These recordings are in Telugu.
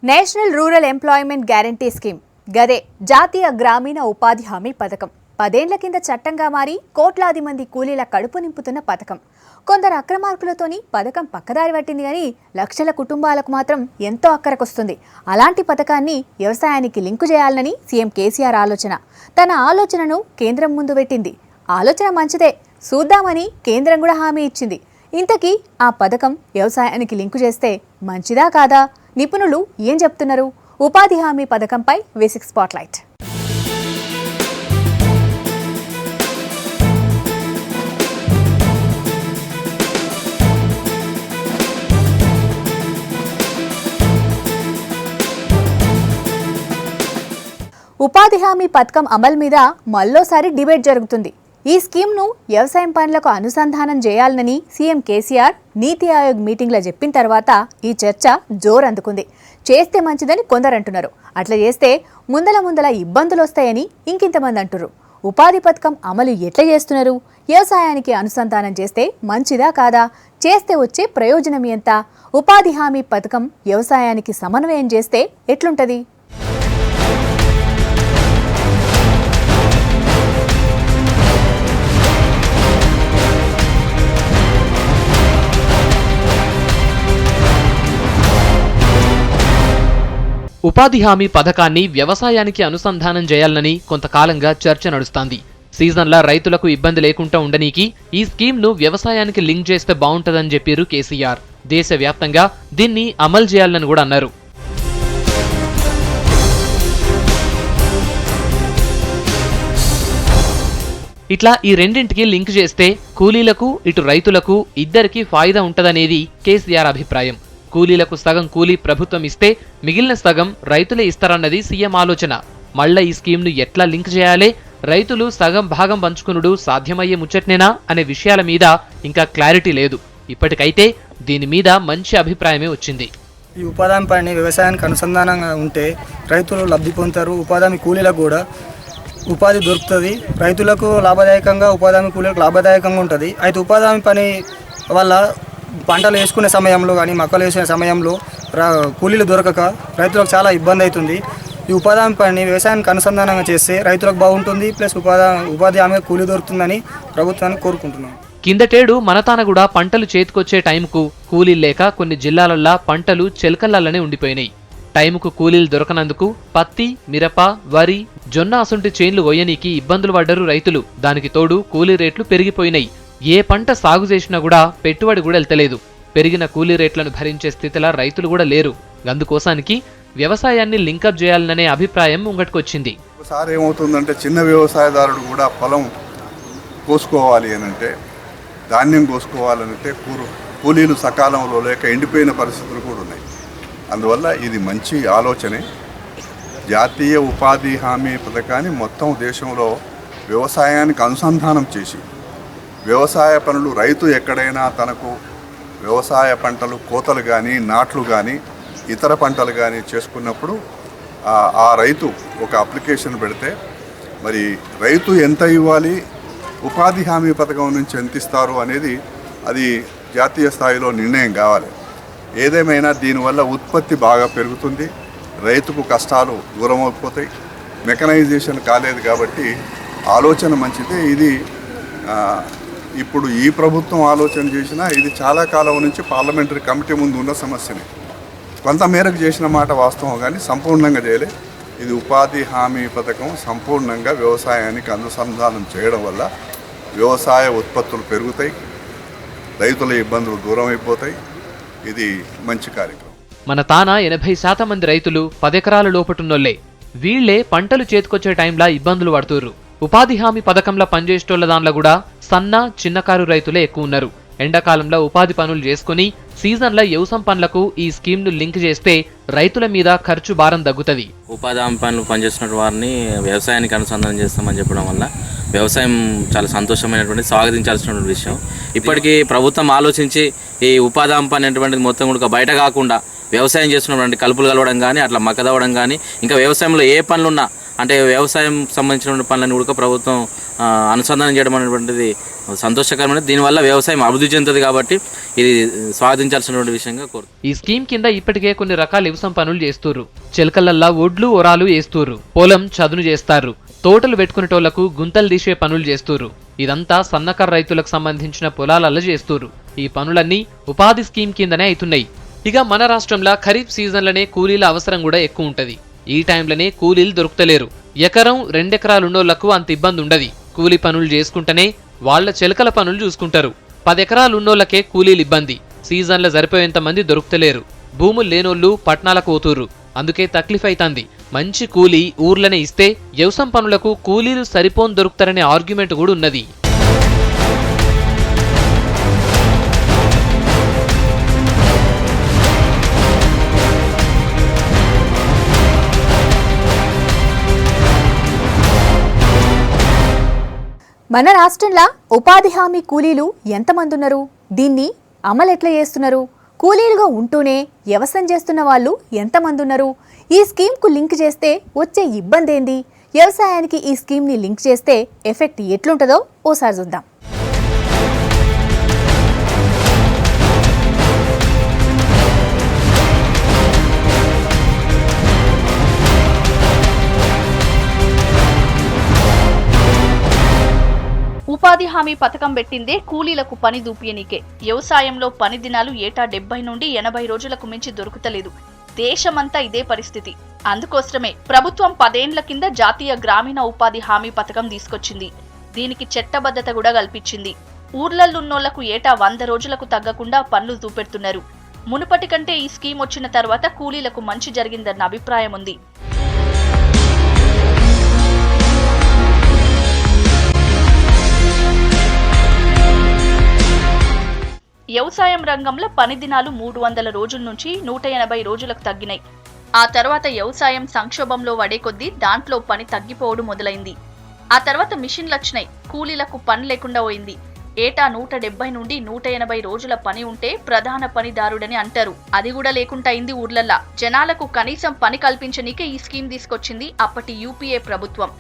National rural employment guarantee scheme గదే జాతీయ గ్రామీణ ఉపాధి హామీ పథకం 10 ఏళ్ల కింద చట్టంగా మారి కోట్లాది మంది కూలీల కడుపు నింపుతున్న పథకం. కొందరు అక్రమార్కులతోని పథకం పక్కదారి పట్టింది కానీ లక్షల కుటుంబాలకు మాత్రం ఎంతో అక్కరకొస్తుంది. అలాంటి పథకాన్ని వ్యవసాయానికి లింకు చేయాలని సీఎం కేసీఆర్ ఆలోచన. తన ఆలోచనను కేంద్రం ముందు పెట్టింది. ఆలోచన మంచిదే, చూద్దామని కేంద్రం కూడా హామీ ఇచ్చింది. ఇంతకీ ఆ పథకం వ్యవసాయానికి లింకు చేస్తే మంచిదా కాదా? నిపుణులు ఏం చెప్తున్నారు? ఉపాధి హామీ పథకంపై వేసిక్ స్పాట్లైట్. ఉపాధి హామీ పథకం అమలు మీద మళ్ళోసారి డిబేట్ జరుగుతుంది. ఈ స్కీమ్ను వ్యవసాయం పనులకు అనుసంధానం చేయాలని సీఎం కేసీఆర్ నీతి ఆయోగ్ మీటింగ్లో చెప్పిన తర్వాత ఈ చర్చ జోరు అందుకుంది. చేస్తే మంచిదని కొందరు అంటున్నారు. అట్లా చేస్తే ముందల ఇబ్బందులు వస్తాయని ఇంకింతమంది అంటున్నారు. ఉపాధి పథకం అమలు ఎట్లా చేస్తున్నారు? వ్యవసాయానికి అనుసంధానం చేస్తే మంచిదా కాదా? చేస్తే వచ్చే ప్రయోజనం ఎంత? ఉపాధి హామీ పథకం వ్యవసాయానికి సమన్వయం చేస్తే ఎట్లుంటది? ఉపాధి హామీ పథకాన్ని వ్యవసాయానికి అనుసంధానం చేయాలని కొంతకాలంగా చర్చ నడుస్తోంది. సీజన్ల రైతులకు ఇబ్బంది లేకుండా ఉండనీకి ఈ స్కీమ్ను వ్యవసాయానికి లింక్ చేస్తే బాగుంటుందని చెప్పారు కేసీఆర్. దేశవ్యాప్తంగా దీన్ని అమలు చేయాలని కూడా అన్నారు. ఇట్లా ఈ రెండింటికి లింక్ చేస్తే కూలీలకు ఇటు రైతులకు ఇద్దరికీ ఫాయిదా ఉంటదనేది కేసీఆర్ అభిప్రాయం. కూలీలకు సగం కూలీ ప్రభుత్వం ఇస్తే మిగిలిన సగం రైతులే ఇస్తారన్నది సీఎం ఆలోచన. మళ్ళా ఈ స్కీమ్ను ఎట్లా లింక్ చేయాలి, రైతులు సగం భాగం పంచుకునుడు సాధ్యమయ్యే ముచ్చట్నేనా అనే విషయాల మీద ఇంకా క్లారిటీ లేదు. ఇప్పటికైతే దీని మీద మంచి అభిప్రాయమే వచ్చింది. ఈ ఉపాధి హామీ పని వ్యవసాయానికి అనుసంధానంగా ఉంటే రైతులు లబ్ధి పొందుతారు. ఉపాధి హామీ కూలీలకు కూడా ఉపాధి దొరుకుతుంది. రైతులకు లాభదాయకంగా, ఉపాధి హామీ కూలీలకు లాభదాయకంగా ఉంటుంది. అయితే ఉపాధి హామీ పని వల్ల పంటలు వేసుకునే సమయంలో కానీ మొక్కలు వేసుకునే సమయంలో కూలీలు దొరకక రైతులకు చాలా ఇబ్బంది అవుతుంది. ఈ ఉపాధి హామీ పని వ్యవసాయానికి అనుసంధానంగా చేస్తే రైతులకు బాగుంటుంది, ప్లస్ ఉపాధి హామీ కూలీ దొరుకుతుందని ప్రభుత్వాన్ని కోరుకుంటున్నాం. కిందటేడు మనతాన కూడా పంటలు చేతికొచ్చే టైంకు కూలీలు లేక కొన్ని జిల్లాలల్లా పంటలు చెలకల్లనే ఉండిపోయినాయి. టైంకు కూలీలు దొరకనందుకు పత్తి, మిరప, వరి, జొన్న అసంటి చేన్లు కొయ్యనీకి ఇబ్బందులు పడ్డరు రైతులు. దానికి తోడు కూలీ రేట్లు పెరిగిపోయినాయి. ఏ పంట సాగు చేసినా కూడా పెట్టుబడి కూడా వెళ్తలేదు. పెరిగిన కూలీ రేట్లను భరించే స్థితిలో రైతులు కూడా లేరు. అందుకోసానికి వ్యవసాయాన్ని లింకప్ చేయాలనే అభిప్రాయం ముంగట్టుకొచ్చింది. ఒకసారి ఏమవుతుందంటే చిన్న వ్యవసాయదారుడు కూడా పొలం కోసుకోవాలి అనంటే, ధాన్యం కోసుకోవాలనంటే కూలీలు సకాలంలో లేక ఎండిపోయిన పరిస్థితులు కూడా ఉన్నాయి. అందువల్ల ఇది మంచి ఆలోచనే. జాతీయ ఉపాధి హామీ పథకాన్ని మొత్తం దేశంలో వ్యవసాయానికి అనుసంధానం చేసి వ్యవసాయ పనులు రైతు ఎక్కడైనా తనకు వ్యవసాయ పంటలు కోతలు కానీ, నాట్లు కానీ, ఇతర పంటలు కానీ చేసుకున్నప్పుడు ఆ రైతు ఒక అప్లికేషన్ పెడితే మరి రైతు ఎంత ఇవ్వాలి, ఉపాధి హామీ పథకం నుంచి ఎంత ఇస్తారు అనేది అది జాతీయ స్థాయిలో నిర్ణయం కావాలి. ఏదేమైనా దీనివల్ల ఉత్పత్తి బాగా పెరుగుతుంది, రైతుకు కష్టాలు దూరం అయిపోతాయి. మెకనైజేషన్ కాలేదు కాబట్టి ఆలోచన మంచిదే. ఇది ఇప్పుడు ఈ ప్రభుత్వం ఆలోచన చేసినా ఇది చాలా కాలం నుంచి పార్లమెంటరీ కమిటీ ముందు ఉన్న సమస్యనే. కొంతమేరకు చేసిన మాట వాస్తవం కానీ సంపూర్ణంగా చేయలే. ఇది ఉపాధి హామీ పథకం సంపూర్ణంగా వ్యవసాయానికి అనుసంధానం చేయడం వల్ల వ్యవసాయ ఉత్పత్తులు పెరుగుతాయి, రైతుల ఇబ్బందులు దూరం అయిపోతాయి. ఇది మంచి కార్యక్రమం. మన తాన 80% మంది రైతులు 10 ఎకరాల లోపటున్నోళ్లే. వీళ్లే పంటలు చేతికొచ్చే టైంలా ఇబ్బందులు పడుతుర్రు. ఉపాధి హామీ పథకంలో పనిచేసేటోళ్ల దాంట్లో కూడా సన్న, చిన్నకారు రైతులే ఎక్కువ ఉన్నారు. ఎండాకాలంలో ఉపాధి పనులు చేసుకుని సీజన్లో వ్యవసాయం పనులకు ఈ స్కీమ్ను లింక్ చేస్తే రైతుల మీద ఖర్చు భారం తగ్గుతుంది. ఉపాధి హామీ పనులు పనిచేస్తున్న వారిని వ్యవసాయానికి అనుసంధానం చేస్తామని చెప్పడం వల్ల వ్యవసాయం చాలా సంతోషమైనటువంటి, స్వాగతించాల్సినటువంటి విషయం. ఇప్పటికీ ప్రభుత్వం ఆలోచించి ఈ ఉపాధి హామీ పని అనేటువంటిది మొత్తం కూడా బయట కాకుండా వ్యవసాయం చేస్తున్నటువంటి కలుపులు కలవడం కానీ, అట్లా మక్కదవడం కానీ, ఇంకా వ్యవసాయంలో ఏ పనులున్నా అంటే వ్యవసాయం సంబంధించిన పనులను కూడా ప్రభుత్వం అనుసంధానం చేయడం అనేటువంటిది సంతోషకరమైనది. దీనివల్ల వ్యవసాయం అభివృద్ధి చెందుతుంది కాబట్టి ఇది స్వాగతించాల్సినటువంటి విషయంగా కోరుతుంది. ఈ స్కీమ్ కింద ఇప్పటికే కొన్ని రకాల వ్యవసాయం పనులు చేస్తుర్రు. చిలకలల్లా ఒడ్లు ఒరాలు వేస్తుర్రు, పొలం చదును చేస్తారు, తోటలు పెట్టుకునేటోళ్లకు గుంతలు తీసే పనులు చేస్తుర్రు. ఇదంతా సన్నకారు రైతులకు సంబంధించిన పొలాలల్ల చేస్తుర్రు. ఈ పనులన్నీ ఉపాధి స్కీమ్ కిందనే అవుతున్నాయి. ఇక మన రాష్ట్రంలో ఖరీఫ్ సీజన్లనే కూలీల అవసరం కూడా ఎక్కువ ఉంటది. ఈ టైంలోనే కూలీలు దొరుకుతలేరు. ఎకరం 2 ఎకరాలు ఉన్నోళ్లకు అంత ఇబ్బంది ఉండదు. కూలీ పనులు చేసుకుంటేనే వాళ్ల చిలకల పనులు చూసుకుంటారు. 10 ఎకరాలు ఉన్నోళ్లకే కూలీలు ఇబ్బంది. సీజన్లో సరిపోయేంత మంది దొరుకుతలేరు. భూములు లేనోళ్లు పట్నాలకు పోతుర్రు. అందుకే తక్లీఫ్ అయితాంది. మంచి కూలీ ఊర్లనే ఇస్తే వ్యవసాయం పనులకు కూలీలు సరిపోని దొరుకుతారనే ఆర్గ్యుమెంట్ కూడా ఉన్నది. మన రాష్ట్రంలో ఉపాధి హామీ కూలీలు ఎంతమంది ఉన్నారు? దీన్ని అమలు ఎట్లా చేస్తున్నారు? కూలీలుగా ఉంటూనే వ్యవసాయం చేస్తున్న వాళ్ళు ఎంతమంది ఉన్నారు? ఈ స్కీమ్కు లింక్ చేస్తే వచ్చే ఇబ్బంది ఏంది? వ్యవసాయానికి ఈ స్కీమ్ని లింక్ చేస్తే ఎఫెక్ట్ ఎట్లుంటుందో ఓసారి చూద్దాం. ఉపాధి హామీ పథకం పెట్టిందే కూలీలకు పని దూపియనికే. వ్యవసాయంలో పని దినాలు ఏటా 70 నుండి 80 రోజులకు మించి దొరుకుతలేదు. దేశమంతా ఇదే పరిస్థితి. అందుకోసమే ప్రభుత్వం 10 ఏండ్ల కింద జాతీయ గ్రామీణ ఉపాధి హామీ పథకం తీసుకొచ్చింది. దీనికి చట్టబద్ధత కూడా కల్పించింది. ఊర్లల్లున్నోళ్లకు ఏటా 100 రోజులకు తగ్గకుండా పనులు చూపెడుతున్నారు. మునుపటి కంటే ఈ స్కీమ్ వచ్చిన తర్వాత కూలీలకు మంచి జరిగిందన్న అభిప్రాయం ఉంది. వ్యవసాయం రంగంలో పని దినాలు 300 రోజుల నుంచి 180 రోజులకు తగ్గినాయి. ఆ తర్వాత వ్యవసాయం సంక్షోభంలో పడే కొద్దీ దాంట్లో పని తగ్గిపోవడం మొదలైంది. ఆ తర్వాత మిషన్లు వచ్చినాయి. కూలీలకు పని లేకుండా పోయింది. ఏటా 170 నుండి 180 రోజుల పని ఉంటే ప్రధాన పనిదారుడని అంటారు. అది కూడా లేకుండా అయింది ఊర్లల్లా. జనాలకు కనీసం పని కల్పించనీకే ఈ స్కీమ్ తీసుకొచ్చింది అప్పటి యూపీఏ ప్రభుత్వం.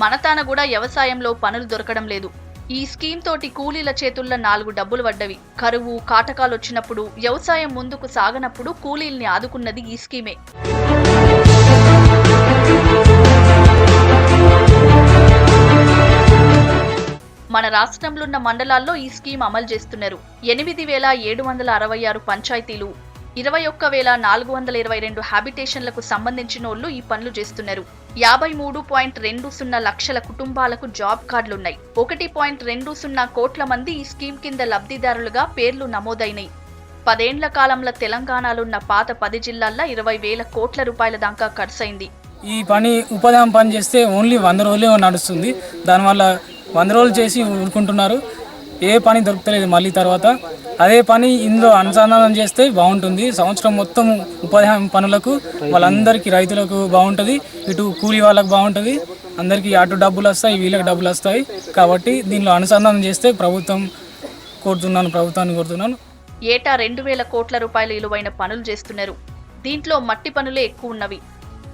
మనతాన కూడా వ్యవసాయంలో పనులు దొరకడం లేదు. ఈ స్కీమ్ తోటి కూలీల చేతుల్లో 4 డబ్బులు పడ్డవి. కరువు కాటకాలు వచ్చినప్పుడు, వ్యవసాయం ముందుకు సాగనప్పుడు కూలీల్ని ఆదుకున్నది ఈ స్కీమే. మన రాష్ట్రంలో ఉన్న మండలాల్లో ఈ స్కీమ్ అమలు చేస్తున్నారు. 8,766 పంచాయతీలు, 21,422 హ్యాబిటేషన్లకు సంబంధించినోళ్లు ఈ పనులు చేస్తున్నారు. 53.20 లక్షల కుటుంబాలకు జాబ్ కార్డులున్నాయి. 1.20 కోట్ల మంది ఈ స్కీమ్ కింద లబ్ధిదారులుగా పేర్లు నమోదైనాయి. 10 ఏండ్ల కాలంలో తెలంగాణలోన్న పాత 10 జిల్లాల్లో 20,000 కోట్ల రూపాయల దాకా ఖర్చయింది. ఈ పని ఉపాధి హామీ పని చేస్తే ఓన్లీ 100 రోజులే నడుస్తుంది. దానివల్ల 100 రోజులు చేసి ఊరుకుంటున్నారు. ఏ పని దొరుకుతలేదు. మళ్ళీ తర్వాత అదే పని ఇందులో అనుసంధానం చేస్తే బాగుంటుంది. సంవత్సరం మొత్తం ఉపాధి హామీ పనులకు వాళ్ళందరికీ రైతులకు బాగుంటుంది, ఇటు కూలీ వాళ్ళకు బాగుంటుంది. అందరికీ అటు డబ్బులు వస్తాయి, వీళ్ళకి డబ్బులు వస్తాయి. కాబట్టి దీనిలో అనుసంధానం చేస్తే ప్రభుత్వాన్ని కోరుతున్నాను. ఏటా 2,000 కోట్ల రూపాయల విలువైన పనులు చేస్తున్నారు. దీంట్లో మట్టి పనులే ఎక్కువ ఉన్నవి.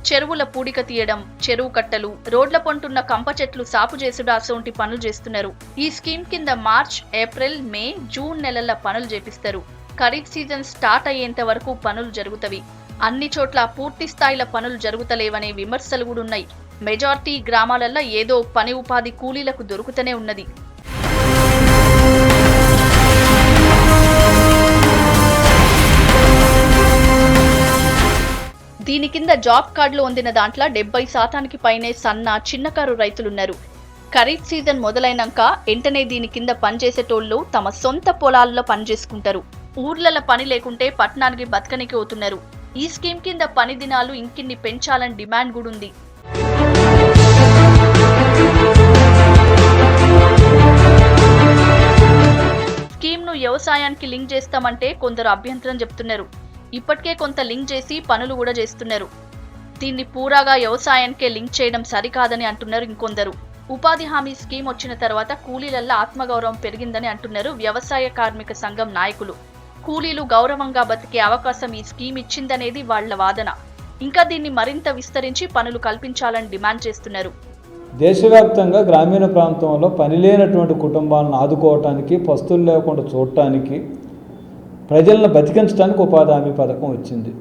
చెరువుల పూడిక తీయడం, చెరువు కట్టలు, రోడ్ల పొంటున్న కంప చెట్లు సాపు చేసుడు అసొంటి పనులు చేస్తున్నారు. ఈ స్కీమ్ కింద మార్చ్, ఏప్రిల్, మే, జూన్ నెలల పనులు చేపిస్తారు. ఖరీఫ్ సీజన్ స్టార్ట్ అయ్యేంత వరకు పనులు జరుగుతవి. అన్ని చోట్ల పూర్తి స్థాయిల పనులు జరుగుతలేవనే విమర్శలు కూడా ఉన్నాయి. మెజార్టీ గ్రామాలలో ఏదో పని ఉపాధి కూలీలకు దొరుకుతూనే ఉన్నది. దీని కింద జాబ్ కార్డులు పొందిన దాంట్లో 70% పైనే సన్న, చిన్నకారు రైతులున్నారు. ఖరీఫ్ సీజన్ మొదలైనాక వెంటనే దీని కింద పనిచేసేటోళ్లు తమ సొంత పొలాల్లో పనిచేసుకుంటారు. ఊర్లలో పని లేకుంటే పట్టణానికి బతకనికి పోతున్నారు. ఈ స్కీమ్ కింద పని దినాలు ఇంకిన్ని పెంచాలని డిమాండ్ కూడా ఉంది. స్కీమ్ను వ్యవసాయానికి లింక్ చేస్తామంటే కొందరు అభ్యంతరం చెప్తున్నారు. ఇప్పటికే కొంత లింక్ చేసి పనులు కూడా చేస్తున్నారు. దీన్ని పూరాగా వ్యవసాయానికే లింక్ చేయడం సరికాదని అంటున్నారు ఇంకొందరు. ఉపాధి హామీ స్కీమ్ వచ్చిన తర్వాత కూలీలల్లో ఆత్మగౌరవం పెరిగిందని అంటున్నారు వ్యవసాయ కార్మిక సంఘం నాయకులు. కూలీలు గౌరవంగా బతికే అవకాశం ఈ స్కీమ్ ఇచ్చిందనేది వాళ్ల వాదన. ఇంకా దీన్ని మరింత విస్తరించి పనులు కల్పించాలని డిమాండ్ చేస్తున్నారు. దేశవ్యాప్తంగా గ్రామీణ ప్రాంతంలో పని లేనటువంటి కుటుంబాలను ఆదుకోవటానికి, పస్తులు లేకుండా చూడటానికి, ప్రజలను బతికించడానికి ఉపాధి హామీ పథకం వచ్చింది.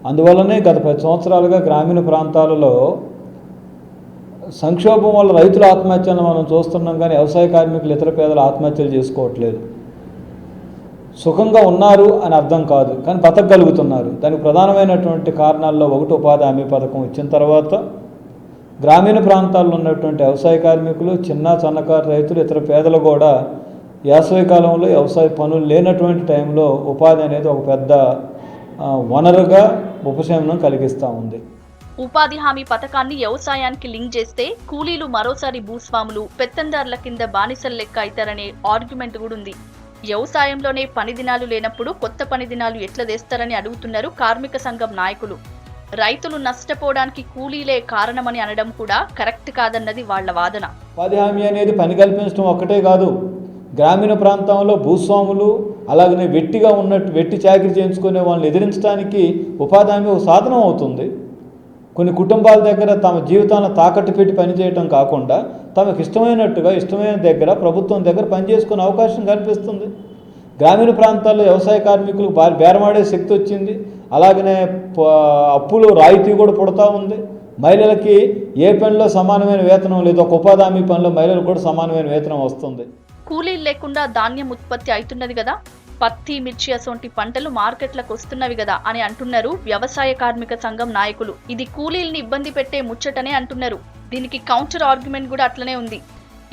అందువల్లనే గత 10 సంవత్సరాలుగా గ్రామీణ ప్రాంతాలలో సంక్షోభం వల్ల రైతుల ఆత్మహత్యలను మనం చూస్తున్నాం, కానీ వ్యవసాయ కార్మికులు, ఇతర పేదలు ఆత్మహత్యలు చేసుకోవట్లేదు. సుఖంగా ఉన్నారు అని అర్థం కాదు, కానీ బతకగలుగుతున్నారు. దానికి ప్రధానమైనటువంటి కారణాల్లో ఒకటి ఉపాధి హామీ పథకం వచ్చిన తర్వాత గ్రామీణ ప్రాంతాల్లో ఉన్నటువంటి వ్యవసాయ కార్మికులు, చిన్న సన్నకారు రైతులు, ఇతర పేదలు కూడా వేసవి కాలంలో వ్యవసాయ పనులు లేనటువంటి టైంలో ఉపాధి అనేది ఒక పెద్ద వనరుగా ఉపశమనం కలిగిస్తూ ఉంది. ఉపాధి హామీ పథకాన్ని వ్యవసాయానికి లింక్ చేస్తే కూలీలు మరోసారి భూస్వాములు, పెత్తందారుల కింద బానిసల లెక్క అవుతారనే ఆర్గ్యుమెంట్ కూడా ఉంది. వ్యవసాయంలోనే పని దినాలు లేనప్పుడు కొత్త పని దినాలు ఎట్లా తెస్తారని అడుగుతున్నారు కార్మిక సంఘం నాయకులు. రైతులు నష్టపోవడానికి కూలీలే కారణమని అనడం కూడా కరెక్ట్ కాదన్నది వాళ్ల వాదన. ఉపాధి హామీ అనేది పని కల్పించడం ఒక్కటే కాదు, గ్రామీణ ప్రాంతంలో భూస్వాములు అలాగనే వెట్టి చాకిరీ చేయించుకునే వాళ్ళని ఎదిరించడానికి ఉపాధి హామీ ఒక సాధనం అవుతుంది. కొన్ని కుటుంబాల దగ్గర తమ జీవితాలను తాకట్టు పెట్టి పనిచేయటం కాకుండా తమకు ఇష్టమైనట్టుగా, ఇష్టమైన దగ్గర, ప్రభుత్వం దగ్గర పనిచేసుకునే అవకాశం కల్పిస్తుంది. గ్రామీణ ప్రాంతాల్లో వ్యవసాయ కార్మికులకు బేరమాడే శక్తి వచ్చింది. అలాగనే అప్పులు రాయితీ కూడా పుడతా ఉంది. మహిళలకి ఏ పనిలో సమానమైన వేతనం లేదు, ఒక ఉపాధి హామీ పనిలో మహిళలకు కూడా సమానమైన వేతనం వస్తుంది. కూలీలు లేకుండా ధాన్యం ఉత్పత్తి అవుతున్నది కదా, పత్తి, మిర్చి అసొంటి పంటలు మార్కెట్లకు వస్తున్నవి కదా అని అంటున్నారు వ్యవసాయ కార్మిక సంఘం నాయకులు. ఇది కూలీల్ని ఇబ్బంది పెట్టే ముచ్చటనే అంటున్నారు. దీనికి కౌంటర్ ఆర్గ్యుమెంట్ కూడా అట్లనే ఉంది.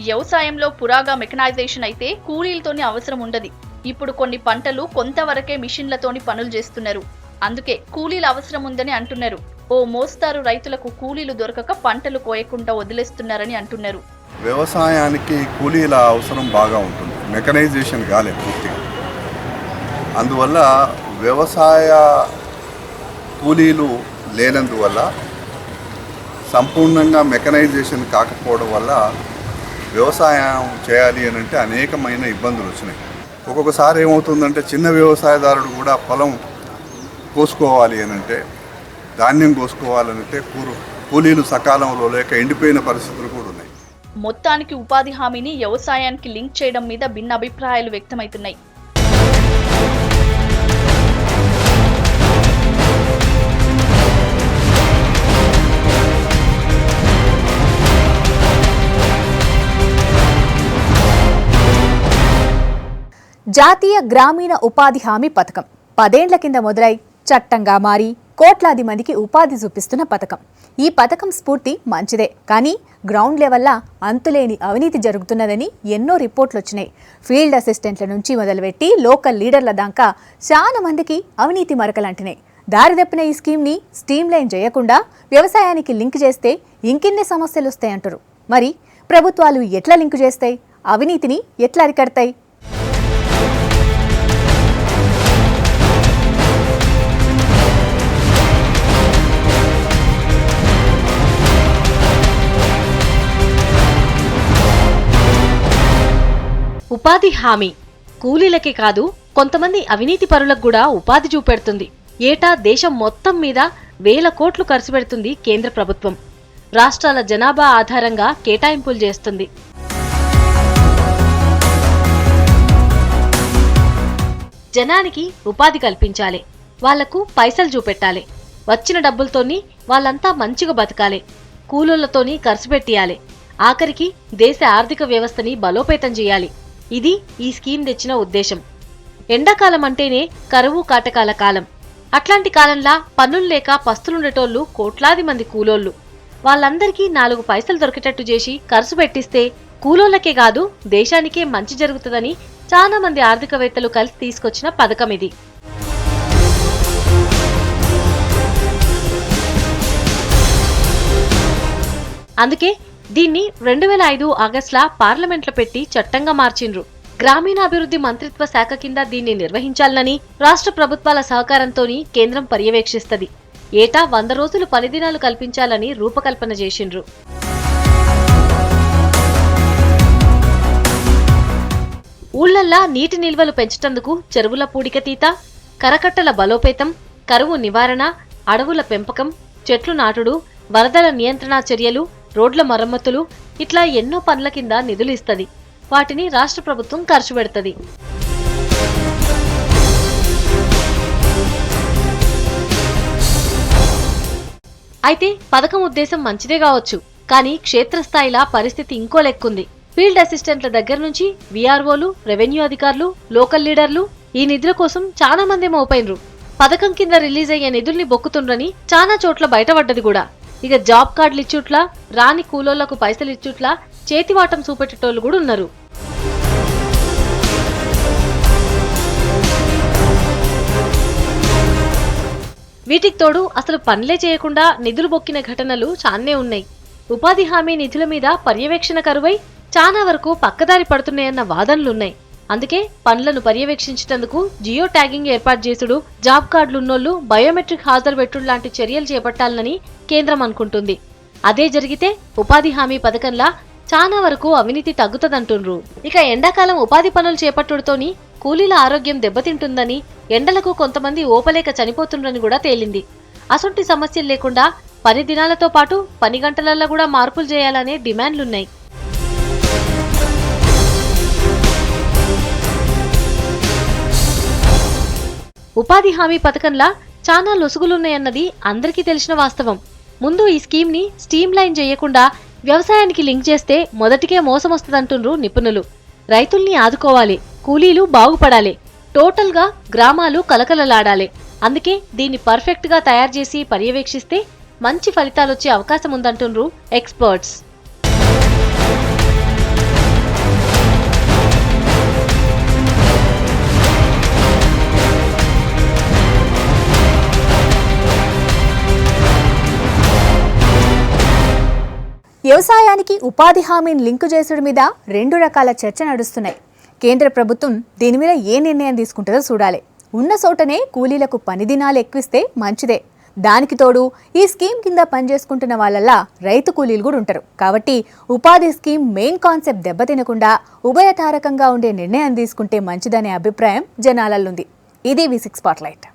వ్యవసాయంలో పురాగా మెకనైజేషన్ అయితే కూలీలతోని అవసరం ఉండదు. ఇప్పుడు కొన్ని పంటలు కొంతవరకే మిషన్లతోని పనులు చేస్తున్నారు. అందుకే కూలీల అవసరం ఉందని అంటున్నారు. ఓ మోస్తారు రైతులకు కూలీలు దొరకక పంటలు కోయకుండా వదిలేస్తున్నారని అంటున్నారు. వ్యవసాయానికి కూలీల అవసరం బాగా ఉంటుంది, మెకనైజేషన్ కాలేదు పూర్తిగా. అందువల్ల వ్యవసాయ కూలీలు లేనందువల్ల, సంపూర్ణంగా మెకనైజేషన్ కాకపోవడం వల్ల వ్యవసాయం చేయాలి అని అంటే అనేకమైన ఇబ్బందులు వచ్చినాయి. ఒక్కొక్కసారి ఏమవుతుందంటే చిన్న వ్యవసాయదారుడు కూడా పొలం కోసుకోవాలి అని అంటే, ధాన్యం కోసుకోవాలంటే కూలీలు సకాలంలో లేక ఎండిపోయిన పరిస్థితులు కూడా ఉన్నాయి. మొత్తానికి ఉపాధి హామీని వ్యవసాయానికి లింక్ చేయడం మీద భిన్న అభిప్రాయాలు వ్యక్తమవుతున్నాయి. జాతీయ గ్రామీణ ఉపాధి హామీ పథకం 10 ఏళ్ల కింద మొదలై చట్టంగా మారి కోట్లాది మందికి ఉపాధి చూపిస్తున్న పథకం. ఈ పథకం స్ఫూర్తి మంచిదే, కానీ గ్రౌండ్ లెవెల్లా అంతులేని అవినీతి జరుగుతున్నదని ఎన్నో రిపోర్ట్లు వచ్చినాయి. ఫీల్డ్ అసిస్టెంట్ల నుంచి మొదలుపెట్టి లోకల్ లీడర్ల దాకా చాలా మందికి అవినీతి మరకలంటినాయి. దారి తప్పిన ఈ స్కీమ్ని స్ట్రీమ్లైన్ చేయకుండా వ్యవసాయానికి లింక్ చేస్తే ఇంకెన్ని సమస్యలు వస్తాయంటారు. మరి ప్రభుత్వాలు ఎట్లా లింక్ చేస్తాయి? అవినీతిని ఎట్లా అరికడతాయి? ఉపాధి హామీ కూలీలకే కాదు, కొంతమంది అవినీతి పరులకు కూడా ఉపాధి చూపెడుతుంది. ఏటా దేశం మొత్తం మీద వేల కోట్లు ఖర్చు పెడుతుంది కేంద్ర ప్రభుత్వం. రాష్ట్రాల జనాభా ఆధారంగా కేటాయింపులు చేస్తుంది. జనానికి ఉపాధి కల్పించాలి, వాళ్లకు పైసలు చూపెట్టాలి. వచ్చిన డబ్బులతోని వాళ్ళంతా మంచిగా బతకాలి. కూలీలతోని ఖర్చు పెట్టియాలి. ఆఖరికి దేశ ఆర్థిక వ్యవస్థని బలోపేతం చేయాలి. ఇది ఈ స్కీమ్ తెచ్చిన ఉద్దేశం. ఎండాకాలం అంటేనే కరువు కాటకాల కాలం. అట్లాంటి కాలంలా పన్నులు లేక పస్తులుండేటోళ్లు కోట్లాది మంది కూలోళ్లు. వాళ్ళందరికీ 4 పైసలు దొరికేటట్టు చేసి ఖర్చు పెట్టిస్తే కూలోళ్లకే కాదు దేశానికే మంచి జరుగుతుందని చాలా మంది ఆర్థికవేత్తలు కలిసి తీసుకొచ్చిన పథకం ఇది. అందుకే దీన్ని 2005 ఆగస్టులా పార్లమెంట్లో పెట్టి చట్టంగా మార్చిండ్రు. గ్రామీణాభివృద్ధి మంత్రిత్వ శాఖ కింద దీన్ని నిర్వహించాలని రాష్ట్ర ప్రభుత్వాల సహకారంతోని కేంద్రం పర్యవేక్షిస్తది. ఏటా 100 రోజులు పనిదినాలు కల్పించాలని రూపకల్పన చేసిండ్రు. ఊళ్లల్లా నీటి నిల్వలు పెంచుటందుకు చెరువుల పూడికతీత, కరకట్టల బలోపేతం, కరువు నివారణ, అడవుల పెంపకం, చెట్లు నాటుడు, వరదల నియంత్రణ చర్యలు, రోడ్ల మరమ్మతులు ఇట్లా ఎన్నో పనుల కింద నిధులు ఇస్తది. వాటిని రాష్ట్ర ప్రభుత్వం ఖర్చు పెడుతుంది. అయితే పథకం ఉద్దేశం మంచిదే కావచ్చు, కానీ క్షేత్రస్థాయిలా పరిస్థితి ఇంకో లెక్కుంది. ఫీల్డ్ అసిస్టెంట్ల దగ్గర నుంచి వీఆర్ఓలు, రెవెన్యూ అధికారులు, లోకల్ లీడర్లు ఈ నిధుల కోసం చాలా మంది మోపైనరు. పథకం కింద రిలీజ్ అయ్యే నిధుల్ని బొక్కుతుండ్రని చాలా చోట్ల బయటపడ్డది కూడా. ఇక జాబ్ కార్డులు ఇచ్చుట్లా, రాని కూలోళ్లకు పైసలు ఇచ్చుట్లా చేతివాటం చూపెట్టేటోళ్లు కూడా ఉన్నారు. వీటికి తోడు అసలు పనులే చేయకుండా నిధులు బొక్కిన ఘటనలు చానే ఉన్నాయి. ఉపాధి హామీ నిధుల మీద పర్యవేక్షణ కరువై చాలా వరకు పక్కదారి పడుతున్నాయన్న వాదనలున్నాయి. అందుకే పనులను పర్యవేక్షించేందుకు జియో ట్యాగింగ్ ఏర్పాటు చేసుడు, జాబ్ కార్డులున్నోళ్లు బయోమెట్రిక్ హాజరు పెట్టుడు లాంటి చర్యలు చేపట్టాలని కేంద్రం అనుకుంటుంది. అదే జరిగితే ఉపాధి హామీ పథకంలా చాలా వరకు అవినీతి తగ్గుతుందంటుండ్రు. ఇక ఎండాకాలం ఉపాధి పనులు చేపట్టుడుతోని కూలీల ఆరోగ్యం దెబ్బతింటుందని, ఎండలకు కొంతమంది ఓపలేక చనిపోతుండ్రని కూడా తేలింది. అసొంటి సమస్యలు లేకుండా పని దినాలతో పాటు పని గంటలలో కూడా మార్పులు చేయాలనే డిమాండ్లున్నాయి. ఉపాధి హామీ పథకంలా చాలా లొసుగులున్నాయన్నది అందరికీ తెలిసిన వాస్తవం. ముందు ఈ స్కీమ్ ని స్ట్రీమ్ లైన్ చేయకుండా వ్యవసాయానికి లింక్ చేస్తే మొదటికే మోసం వస్తుందంటుండ్రు నిపుణులు. రైతుల్ని ఆదుకోవాలి, కూలీలు బాగుపడాలి, టోటల్ గా గ్రామాలు కలకలలాడాలి. అందుకే దీన్ని పర్ఫెక్ట్ గా తయారు చేసి పర్యవేక్షిస్తే మంచి ఫలితాలొచ్చే అవకాశం ఉందంటుండ్రు ఎక్స్పర్ట్స్. వ్యవసాయానికి ఉపాధి హామీని లింకు చేసుడు మీద 2 రకాల చర్చ నడుస్తున్నాయి. కేంద్ర ప్రభుత్వం దీని మీద ఏ నిర్ణయం తీసుకుంటుందో చూడాలి. ఉన్న చోటనే కూలీలకు పని దినాలు ఎక్కువిస్తే మంచిదే. దానికి తోడు ఈ స్కీమ్ కింద పనిచేసుకుంటున్న వాళ్ళల్లా రైతు కూలీలు కూడా ఉంటారు. కాబట్టి ఉపాధి స్కీమ్ మెయిన్ కాన్సెప్ట్ దెబ్బతినకుండా ఉభయతారకంగా ఉండే నిర్ణయం తీసుకుంటే మంచిదనే అభిప్రాయం జనాలలోంది. ఇది V6 స్పాట్లైట్.